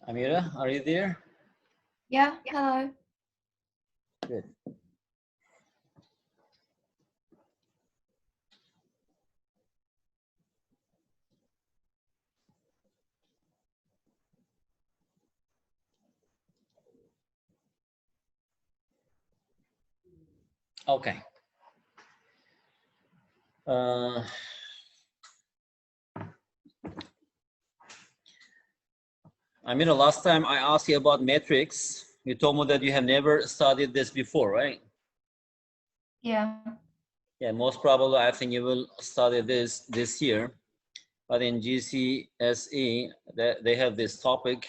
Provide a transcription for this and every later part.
Amira, are you there? Yeah, hello. Good. Okay. Amira, last time I asked you about metrics. You told me that you have never studied this before, right? Yeah. Yeah, most probably I think you will study this year. But in GCSE, they have this topic,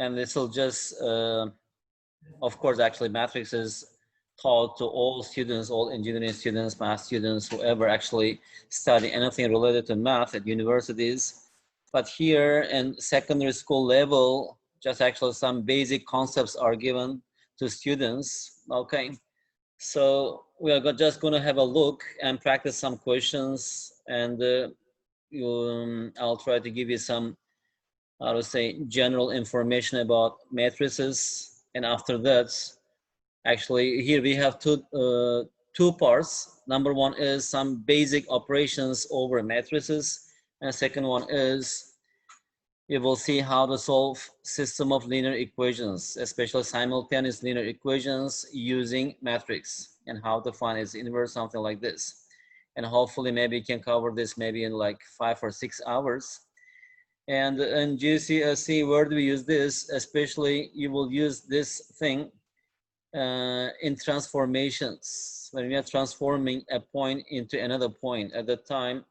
and this will just, of course, actually, matrix is taught to all students, all engineering students, math students, whoever actually study anything related to math at universities. But here in secondary school level, just actually some basic concepts are given to students. Okay, so we are just going to have a look and practice some questions, and I'll try to give you some, how to say, general information about matrices. And after that, actually, here we have two parts. Number one is some basic operations over matrices, and second one is we will see how to solve system of linear equations, especially simultaneous linear equations using matrix, and how to find its inverse, something like this. And hopefully maybe you can cover this maybe in like 5 or 6 hours. And in GCSE, where do we use this? Especially you will use this thing in transformations. When we are transforming a point into another point, at the time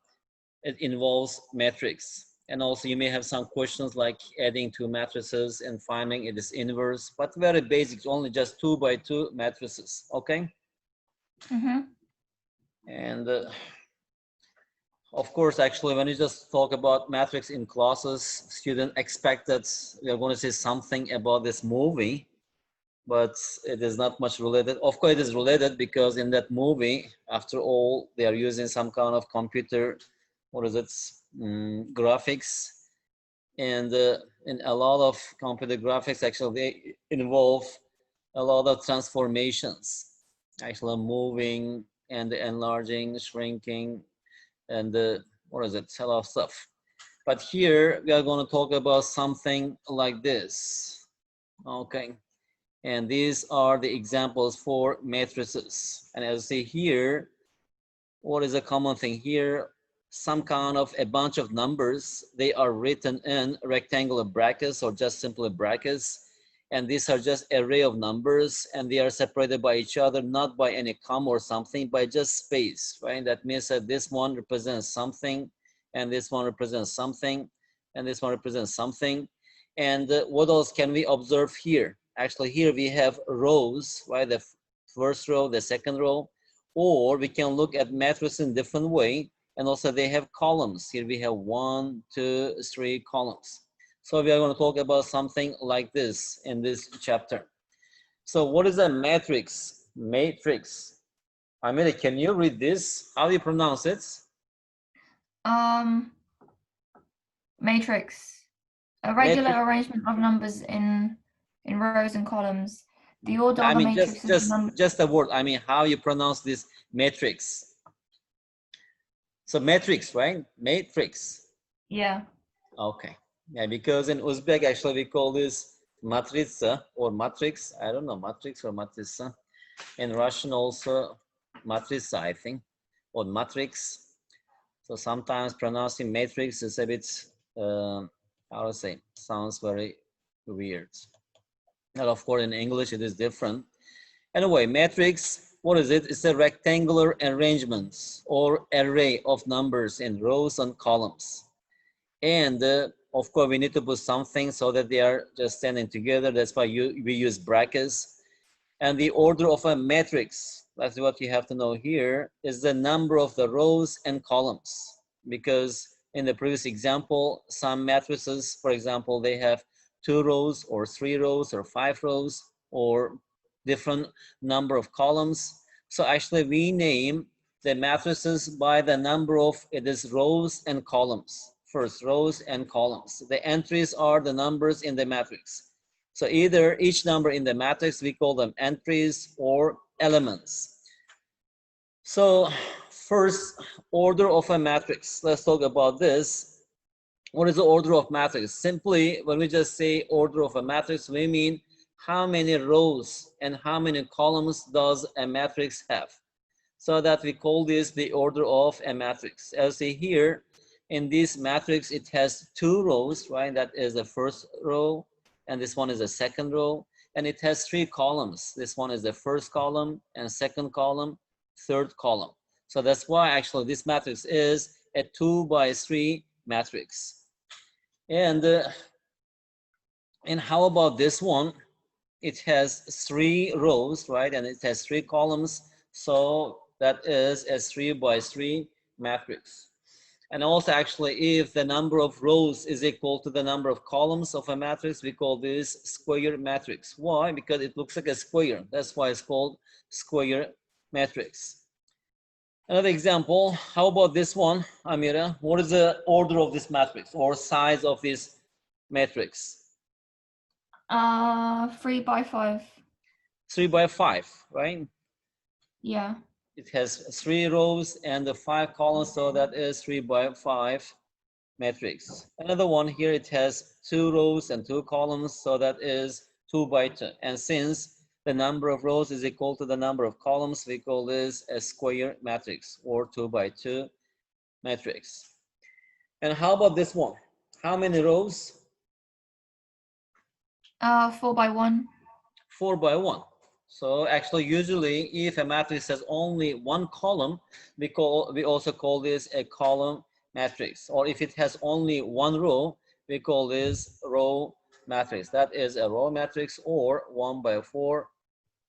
it involves metrics. And also you may have some questions like adding two matrices and finding it is inverse, but very basic, only just 2 by 2 matrices. Okay. And of course, actually, when you just talk about matrix in classes, students expect that we are going to say something about this movie, but it is not much related. Of course, it is related because in that movie, after all, they are using some kind of computer, what is it, graphics. And in a lot of computer graphics, actually, they involve a lot of transformations, actually moving and enlarging, shrinking, and what is it, a lot of stuff. But here we are going to talk about something like this. Okay. And these are the examples for matrices. And as you see here, what is a common thing here? Some kind of a bunch of numbers. They are written in rectangular brackets or just simply brackets. And these are just array of numbers, and they are separated by each other, not by any comma or something, by just space, right? That means that this one represents something, and this one represents something, and this one represents something. And what else can we observe here? Actually, here we have rows, right? The first row, the second row, or we can look at matrices in different way. And also they have columns. Here we have 1, 2, 3 columns. So we are going to talk about something like this in this chapter. So what is a matrix? Matrix. Amira, can you read this? How do you pronounce it? Matrix. A regular Matrix. arrangement of numbers in rows and columns. The order I of a mean, matrix is just a word. I mean, how you pronounce this matrix? So matrix, right? Matrix. Yeah. Okay. Yeah, because in Uzbek, actually, we call this matrica or matrix. I don't know, matrix or matrica. In Russian also, matrica, I think, or matrix. So sometimes pronouncing matrix is a bit, how to say, sounds very weird. And of course, in English, it is different. Anyway, matrix, what is it? It's a rectangular arrangement or array of numbers in rows and columns. And of course, we need to put something so that they are just standing together. That's why we use brackets. And the order of a matrix, that's what you have to know here, is the number of the rows and columns. Because in the previous example, some matrices, for example, they have 2 rows or 3 rows or 5 rows or different number of columns. So actually we name the matrices by the number of it is rows and columns. first rows and columns. The entries are the numbers in the matrix. So either each number in the matrix, we call them entries or elements. So first, order of a matrix. Let's talk about this. What is the order of matrix? Simply, when we just say order of a matrix, we mean how many rows and how many columns does a matrix have. So that we call this the order of a matrix. As you see here, in this matrix, it has two rows, right? That is the first row, and this one is the second row. And it has three columns. This one is the first column, and second column, third column. So that's why actually this matrix is a 2 by 3 matrix. And how about this one? It has 3 rows, right? And it has 3 columns. So that is a 3 by 3 matrix. And also actually, if the number of rows is equal to the number of columns of a matrix, we call this square matrix. Why? Because it looks like a square. That's why it's called square matrix. Another example, how about this one, Amira? What is the order of this matrix or size of this matrix? 3 by 5. 3 by 5, right? Yeah. It has 3 rows and 5 columns, so that is 3 by 5 matrix. Another one here, it has 2 rows and 2 columns, so that is 2 by 2. And since the number of rows is equal to the number of columns, we call this a square matrix or 2 by 2 matrix. And how about this one? How many rows? 4 by 1. 4 by 1. So actually, usually, if a matrix has only one column, we also call this a column matrix. Or if it has only one row, we call this row matrix. That is a row matrix or 1 by 4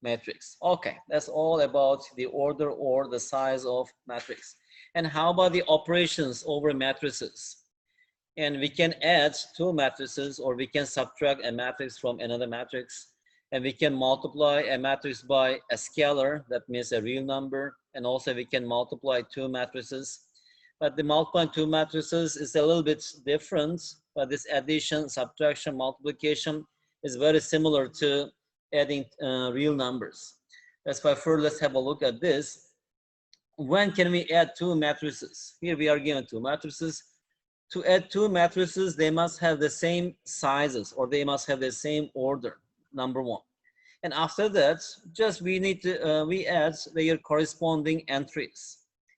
matrix. Okay, that's all about the order or the size of matrix. And how about the operations over matrices? And we can add 2 matrices, or we can subtract a matrix from another matrix. And we can multiply a matrix by a scalar, that means a real number. And also we can multiply 2 matrices. But the multiplying 2 matrices is a little bit different. But this addition, subtraction, multiplication is very similar to adding real numbers. That's why first let's have a look at this. When can we add 2 matrices? Here we are given 2 matrices. To add 2 matrices, they must have the same sizes, or they must have the same order, number 1. And after that, just we need to, we add their corresponding entries.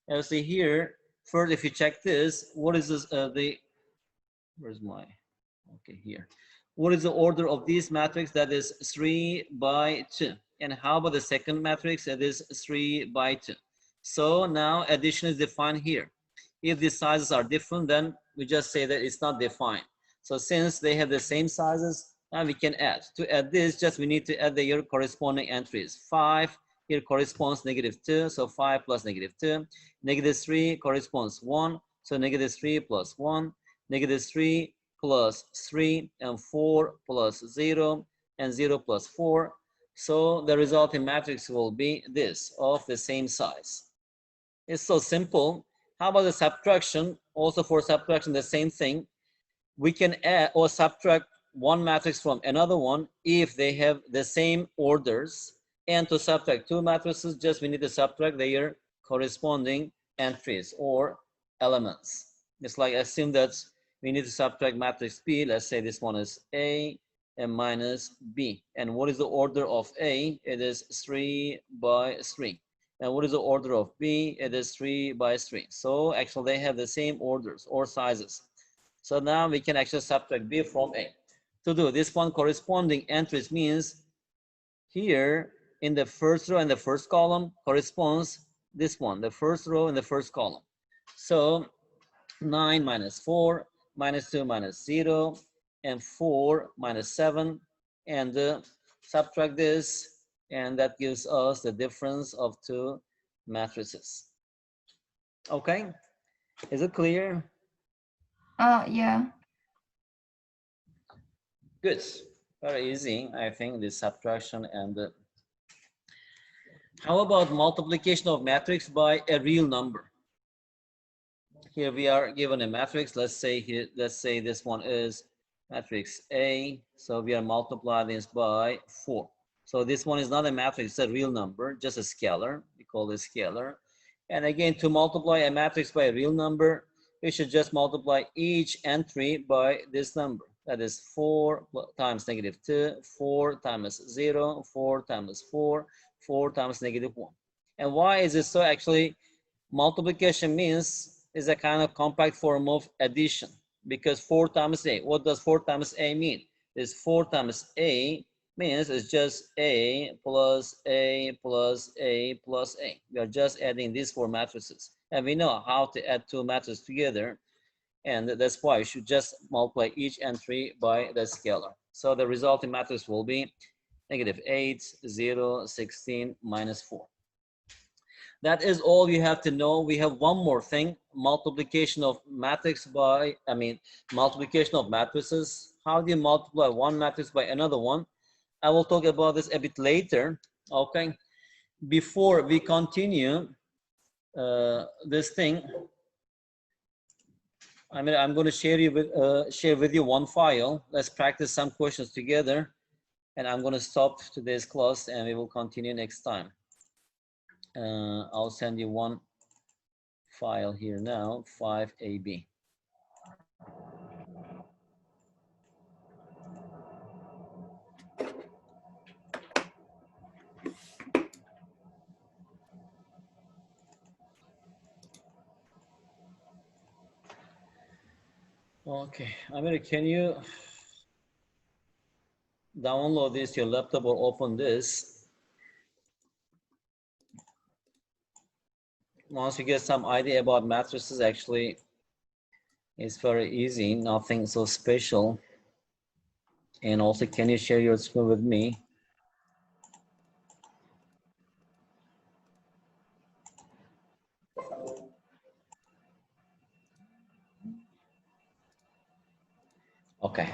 As see here, first if you check this, what is this, where's my, okay, here. What is the order of this matrix? That is 3 by 2. And how about the second matrix? That is 3 by 2. So now addition is defined here. If the sizes are different, then we just say that it's not defined. So since they have the same sizes, now we can add. To add this, just we need to add their corresponding entries. 5 here corresponds -2, so 5 plus -2. -3 corresponds 1, so -3 plus 1. -3 plus 3, and 4 plus 0, and 0 plus 4. So the resulting matrix will be this, of the same size. It's so simple. How about the subtraction? Also for subtraction, the same thing. We can add or subtract one matrix from another one if they have the same orders. And to subtract 2 matrices, just we need to subtract their corresponding entries or elements. It's like assume that we need to subtract matrix B. Let's say this one is A and minus B. And what is the order of A? It is 3 by 3. And what is the order of B? It is 3 by 3. So actually they have the same orders or sizes. So now we can actually subtract B from A. To do this one, corresponding entries means here in the first row and the first column corresponds this one, the first row and the first column. So 9 minus 4, minus 2 minus 0, and 4 minus 7, and subtract this, and that gives us the difference of 2 matrices. Okay, is it clear? Yeah. Good, very easy, I think, this subtraction. And how about multiplication of matrix by a real number? here we are given a matrix. Let's say here, let's say this one is matrix A. So we are multiplying this by 4. So this one is not a matrix, it's a real number, just a scalar. We call it scalar. And again, to multiply a matrix by a real number, we should just multiply each entry by this number. That is 4 times -2, 4 times 0, 4 times 4, 4 times -1. And why is it so? Actually, multiplication means is a kind of compact form of addition, because 4 times A, what does 4 times A mean? Is 4 times A means it's just A plus A plus A plus A. We are just adding these 4 matrices. And we know how to add 2 matrices together. And that's why you should just multiply each entry by the scalar. So the resulting matrix will be -8, 0, 16, -4. That is all you have to know. We have one more thing, multiplication of matrix by, multiplication of matrices. How do you multiply one matrix by another one? I will talk about this a bit later, okay? Before we continue this thing, I'm going to share with you one file. Let's practice some questions together, and I'm going to stop today's class, and we will continue next time. I'll send you one file here now, 5AB. Okay, can you download this to your laptop or open this? Once you get some idea about matrices, actually, it's very easy, nothing so special. And also, can you share your screen with me? Okay.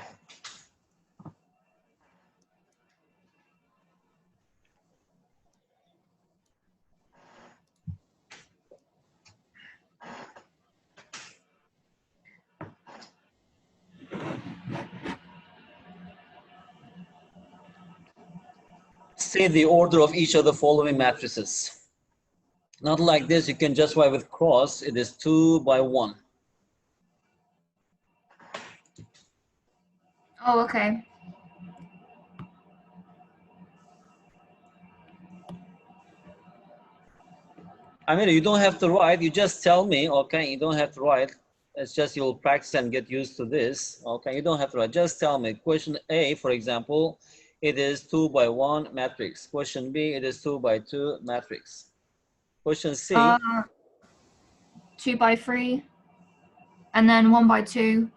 Say the order of each of the following matrices. Not like this, you can just write with cross. It is 2 by 1. Oh, okay. You don't have to write, you just tell me, okay? You don't have to write. It's just you'll practice and get used to this, okay? You don't have to write, just tell me. Question A, for example, it is 2 by 1 matrix. Question B, it is 2 by 2 matrix. Question C. 2 by 3, and then 1 by 2,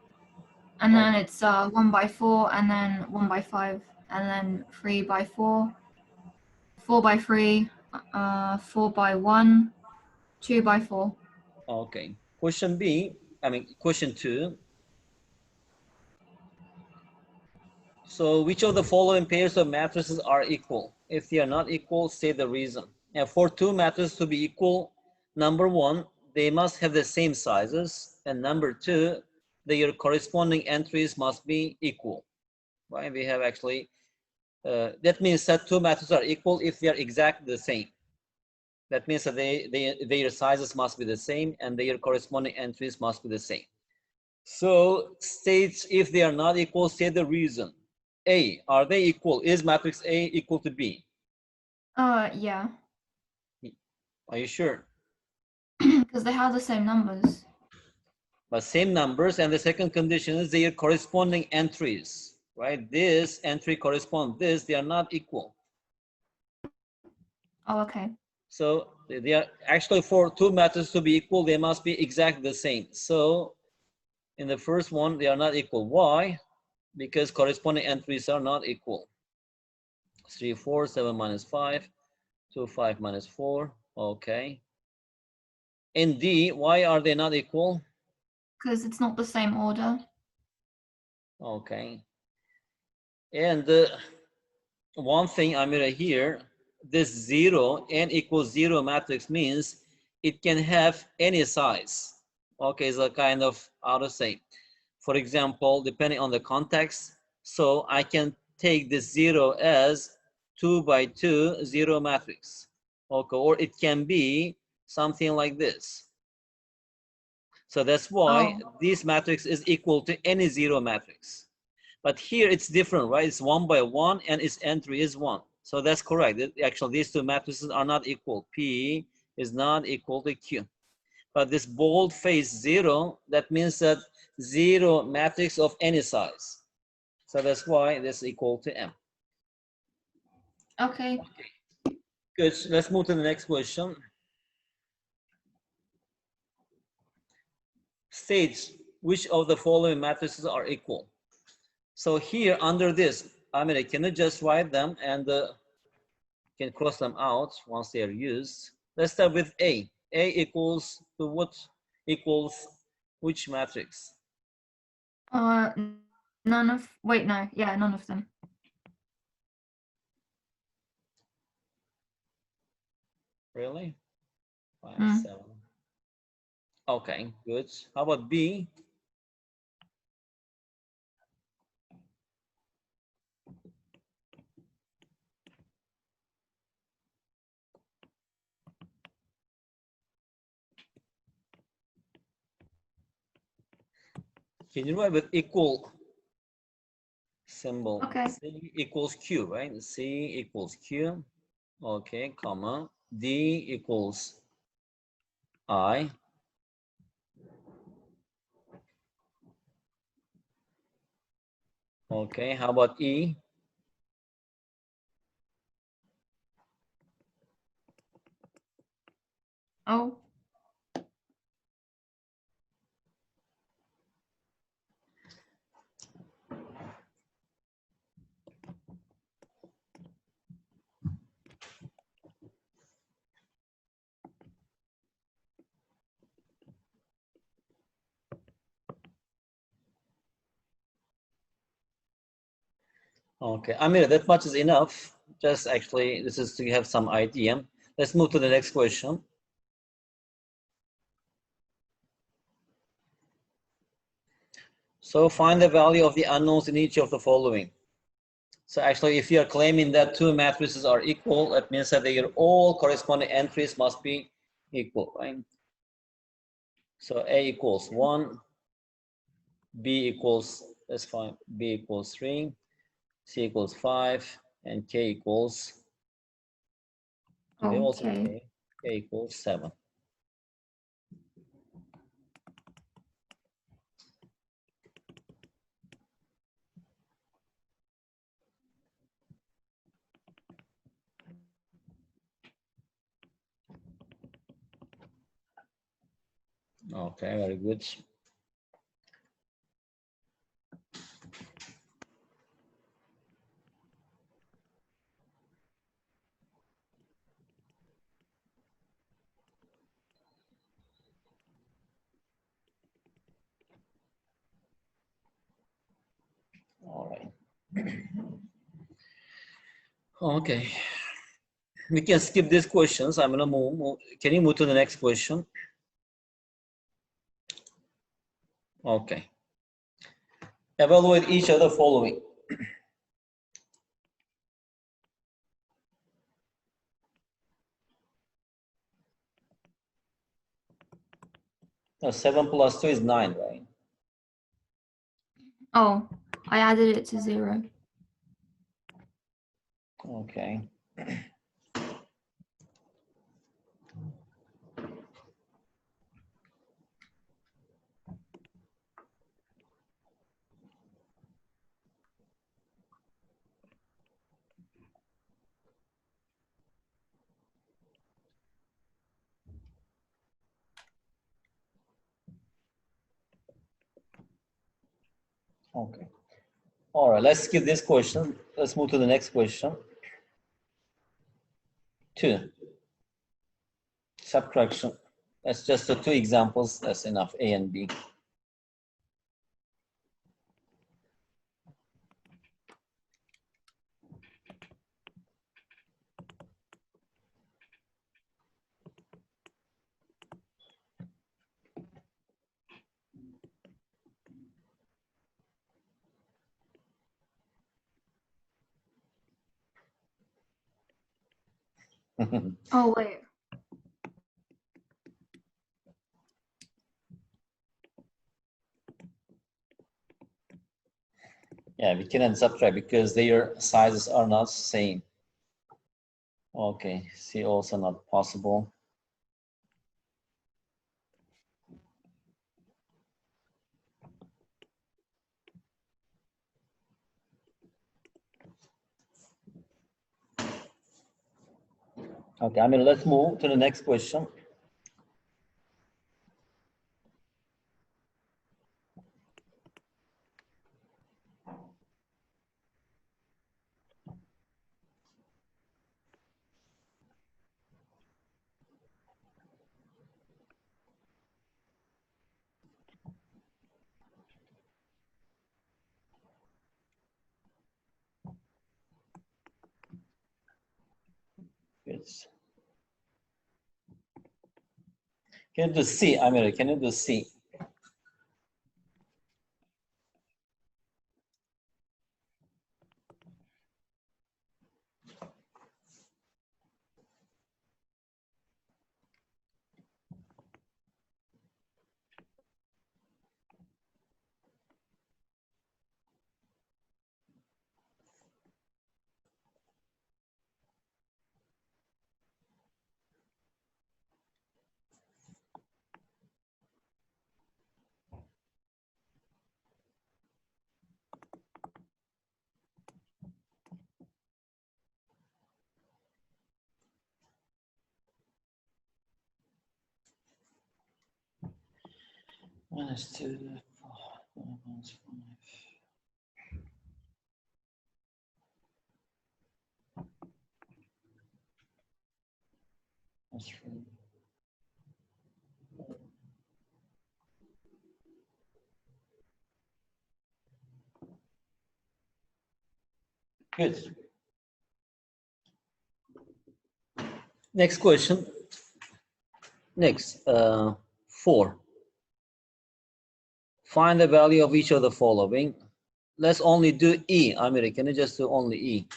and then it's 1 by 4, and then 1 by 5, and then 3 by 4, 4 by 3, 4 by 1, 2 by 4. Okay. Question B, question 2. So which of the following pairs of matrices are equal? If they are not equal, say the reason. And for 2 matrices to be equal, number 1, they must have the same sizes. And number 2, their corresponding entries must be equal. Right? We have actually, that means that 2 matrices are equal if they are exactly the same. That means that their sizes must be the same and their corresponding entries must be the same. So states if they are not equal, say the reason. A, are they equal? Is matrix A equal to B? Yeah. Are you sure? Because they have the same numbers. But same numbers, and the second condition is their corresponding entries, right? This entry corresponds this, they are not equal. Oh, okay. So they are actually, for 2 matrices to be equal, they must be exactly the same. So in the first one, they are not equal. Why? Because corresponding entries are not equal. 3, 4, 7 minus 5, 2, 5 minus 4. Okay. In D, why are they not equal? Because it's not the same order. Okay. And one thing here, this 0, n equals 0 matrix means it can have any size. okay, is a kind of, how to say, for example, depending on the context, so I can take this 0 as 2 by 2 0 matrix, okay, or it can be something like this. So that's why this matrix is equal to any 0 matrix. But here it's different, right? It's 1 by 1 and its entry is 1. So that's correct. Actually, these two matrices are not equal. P is not equal to Q. But this bold face 0, that means that 0 matrix of any size. So that's why this is equal to M. Okay. Good. Let's move to the next question. State which of the following matrices are equal. So here under this, I mean, can you just write them and can cross them out once they are used. Let's start with A. A equals to what? Equals which matrix? None of, wait, no, yeah, none of them. Really? 5, 7. Okay, good. How about B? Can you write with equal symbol? Okay. C equals Q, right? C equals Q. Okay, comma. D equals I. Okay, how about E? Oh. Okay, I mean, that much is enough. Just actually, this is to have some idea. Let's move to the next question. So find the value of the unknowns in each of the following. So actually, if you are claiming that two matrices are equal, that means that their all corresponding entries must be equal, right? So A equals 1, B equals, that's fine, B equals 3, C equals 5, and K equals, they also Okay. K equals 7. Okay, very good. All right. Okay. We can skip these questions. I'm gonna move. Can you move to the next question? Okay. Evaluate each of the following. 7 plus 2 is 9, right? Oh, I added it to 0. Okay. Okay. All right, let's skip this question. Let's move to the next question. 2. Subtraction. That's just the 2 examples. That's enough, A and B. Oh, wait. Yeah, we cannot subtract because their sizes are not same. Okay, C also not possible. Okay, I mean, let's move to the next question. Yes. Can you do C? I mean, can you do C? Minus 2, 4, minus 5. That's 3. Good. Next question. Next, 4. Find the value of each of the following. Let's only do E. Amir, can you just do only E?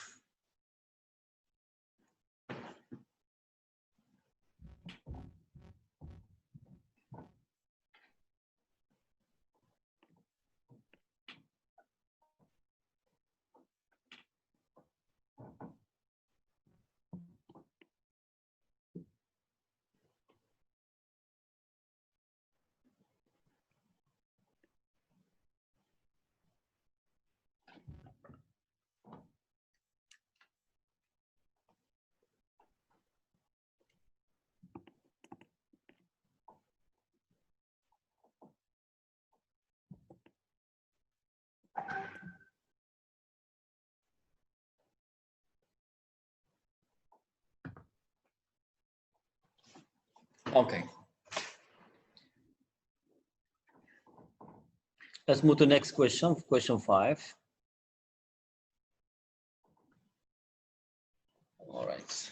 Okay. Let's move to the next question, question 5. All right.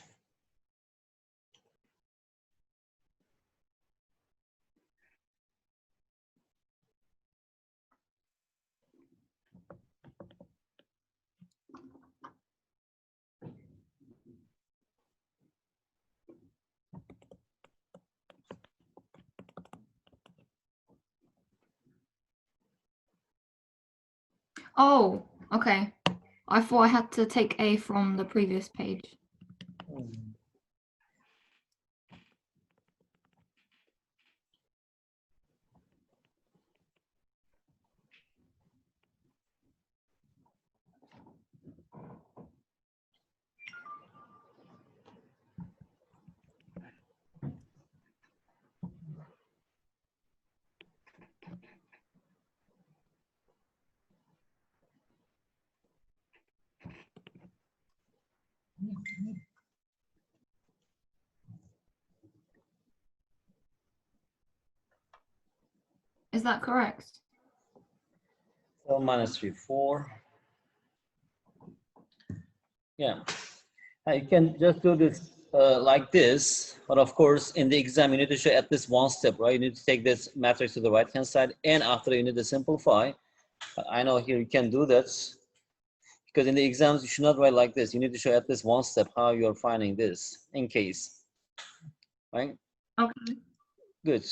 Oh, okay. I thought I had to take A from the previous page. Is that correct? So minus 3, 4. Yeah. You can just do this like this, but of course, in the exam, you need to show at least one step, right? You need to take this matrix to the right-hand side, and after you need to simplify. I know here you can do that. You Because in the exams, you should not write like this. You need to show at least one step how you're finding this in case, right? Okay. Good.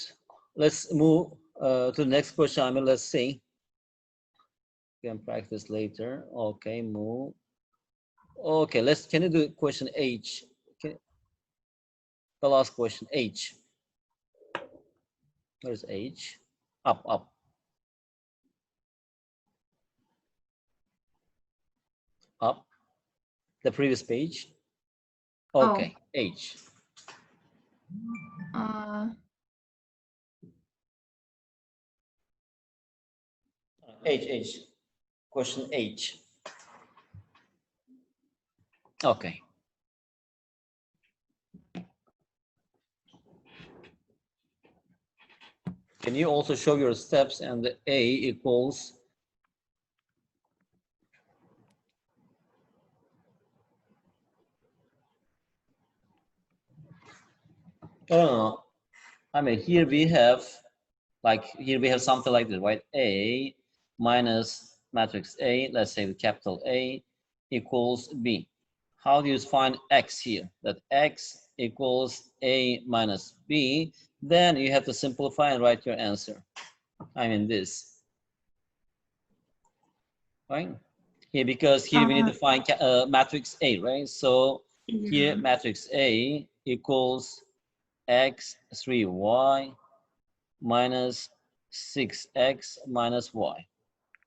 Let's move to the next question. I mean, let's see. We can practice later. Okay, move. Okay, can you do question H? The last question, H. Where's H? Up. Up. The previous page. Okay, Oh. H. H. Question H. Okay. Can you also show your steps and the A equals I mean, here we have something like this, right? A minus matrix A, let's say with capital A, equals B. How do you find X here? That X equals A minus B. Then you have to simplify and write your answer. I mean this, right? Here, because here we need to find matrix A, right? So here matrix A equals X 3Y minus 6x minus y.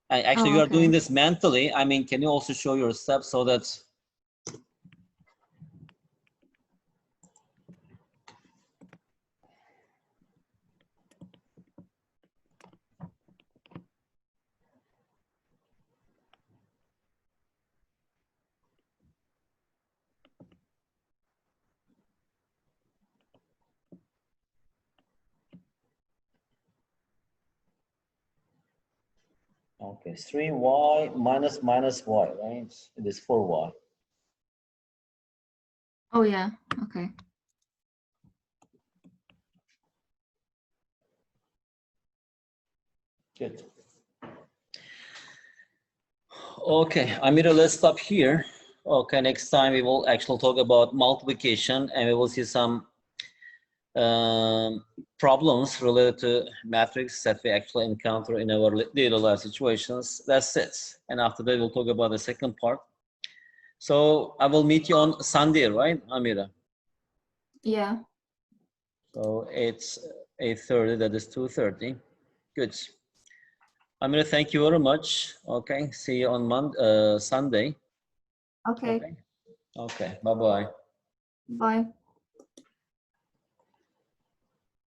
And actually, you are doing this mentally. I mean, can you also show your steps so that okay, 3y minus y, right? It is 4y. Oh yeah. Okay. Good. Okay, Amira, let's stop here. Okay, next time we will actually talk about multiplication and we will see some problems related to matrix that we actually encounter in our daily life situations. That's it. And after that, we'll talk about the second part. So I will meet you on Sunday, right, Amira? Yeah. So it's 8:30, that is 2:30. Good. Amira, thank you very much. Okay, see you on Sunday. Okay. Okay, bye-bye. Bye.